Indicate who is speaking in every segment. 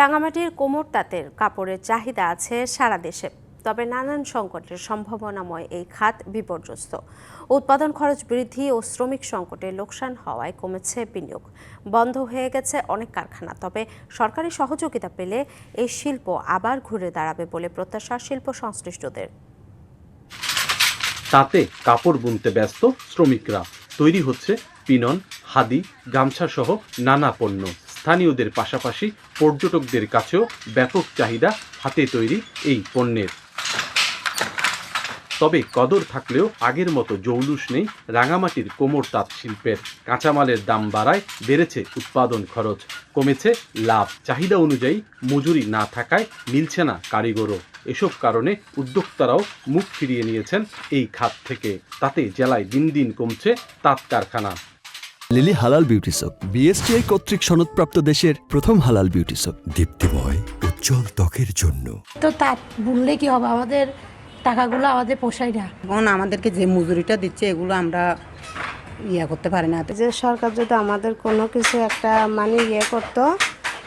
Speaker 1: রাঙামাটির কোমর তাঁতের কাপড়ের চাহিদা আছে সারা দেশে, তবে নানান সংকটের সম্ভাবনাময় এই খাত বিপর্যস্ত। উৎপাদন খরচ বৃদ্ধি ও শ্রমিক সংকটে লোকসান হওয়ায় কমেছে বিনিয়োগ, বন্ধ হয়ে গেছে অনেক কারখানা। তবে সরকারি সহযোগিতা পেলে এই শিল্প আবার ঘুরে দাঁড়াবে বলে প্রত্যাশা শিল্প সংশ্লিষ্টদের।
Speaker 2: তাতে কাপড় বুনতে ব্যস্ত শ্রমিকরা। তৈরি হচ্ছে পিনন, হাদি, গামছা সহ নানা পণ্য। স্থানীয়দের পাশাপাশি পর্যটকদের কাছেও ব্যাপক চাহিদা হাতে তৈরি এই পণ্যের। তবে কদর থাকলেও আগের মতো জৌলুস নেই রাঙামাটির কোমর তাঁত শিল্পের। কাঁচামালের দাম বাড়ায় বেড়েছে উৎপাদন খরচ, কমেছে লাভ। চাহিদা অনুযায়ী মজুরি না থাকায় মিলছে না কারিগরও। এসব কারণে উদ্যোক্তারাও মুখ ফিরিয়ে নিয়েছেন এই খাত থেকে। তাতে জেলায় দিন দিন কমছে তাঁত কারখানা।
Speaker 3: লিলি হালাল বিউটি সোপ, বিএসটিআই কর্তৃক সনদপ্রাপ্ত দেশের প্রথম হালাল বিউটি সোপ।
Speaker 4: দীপ্তিময় উজ্জ্বল ত্বকের জন্য।
Speaker 5: তো তাঁত বুনলে কি হবে, আমাদের টাকাগুলো আমাদের পোষায় না।
Speaker 6: এখন আমাদেরকে যে মজুরিটা দিচ্ছে এগুলো আমরা করতে পারি না।
Speaker 7: যে সরকার যদি আমাদের কোনো কিছু একটা করতো,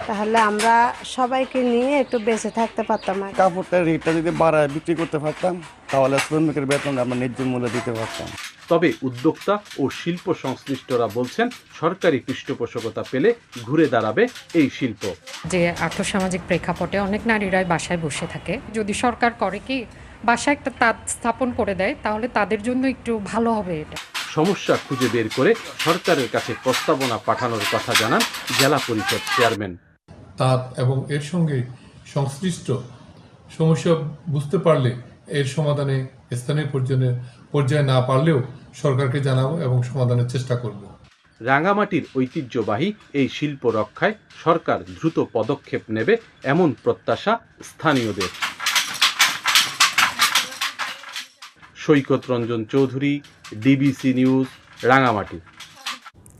Speaker 7: তাহলে আমরা সবাইকে নিয়ে একটু বেঁচে থাকতে পারতাম।
Speaker 8: কাপড়টার রেটটা যদি বাড়ায় বিক্রি করতে পারতাম, তাহলে শ্রমিকের বেতন আমরা ন্যায্য মূল্য দিতে পারতাম।
Speaker 2: তবে উদ্যোক্তা ও শিল্প সংশ্লিষ্টরা বলছেন, সরকারি পৃষ্ঠপোষকতা পেলে ঘুরে দাঁড়াবে এই শিল্প।
Speaker 9: যে আর্থসামাজিক প্রেক্ষাপটে অনেক নারীরাই বাসায় বসে থাকে, যদি সরকার করে কি বাসায় একটা তাঁত স্থাপন করে দেয়, তাহলে তাদের জন্য একটু ভালো হবে। এটা
Speaker 2: সমস্যা খুঁজে বের করে সরকারের কাছে প্রস্তাবনা পাঠানোর কথা জানান জেলা পরিষদ চেয়ারম্যান।
Speaker 10: তাঁত এবং এর সঙ্গে সংশ্লিষ্ট সমস্যা বুঝতে পারলে এর সমাধানে স্থানীয় পর্যায়ে না পারলেও সরকারকে জানাবো এবং সমাধানের চেষ্টা করব।
Speaker 2: রাঙামাটির ঐতিহ্যবাহী এই শিল্প রক্ষায় সরকার দ্রুত পদক্ষেপ নেবে এমন প্রত্যাশা স্থানীয়দের। সৈকত রঞ্জন চৌধুরী, ডিবিসি নিউজ, রাঙামাটি।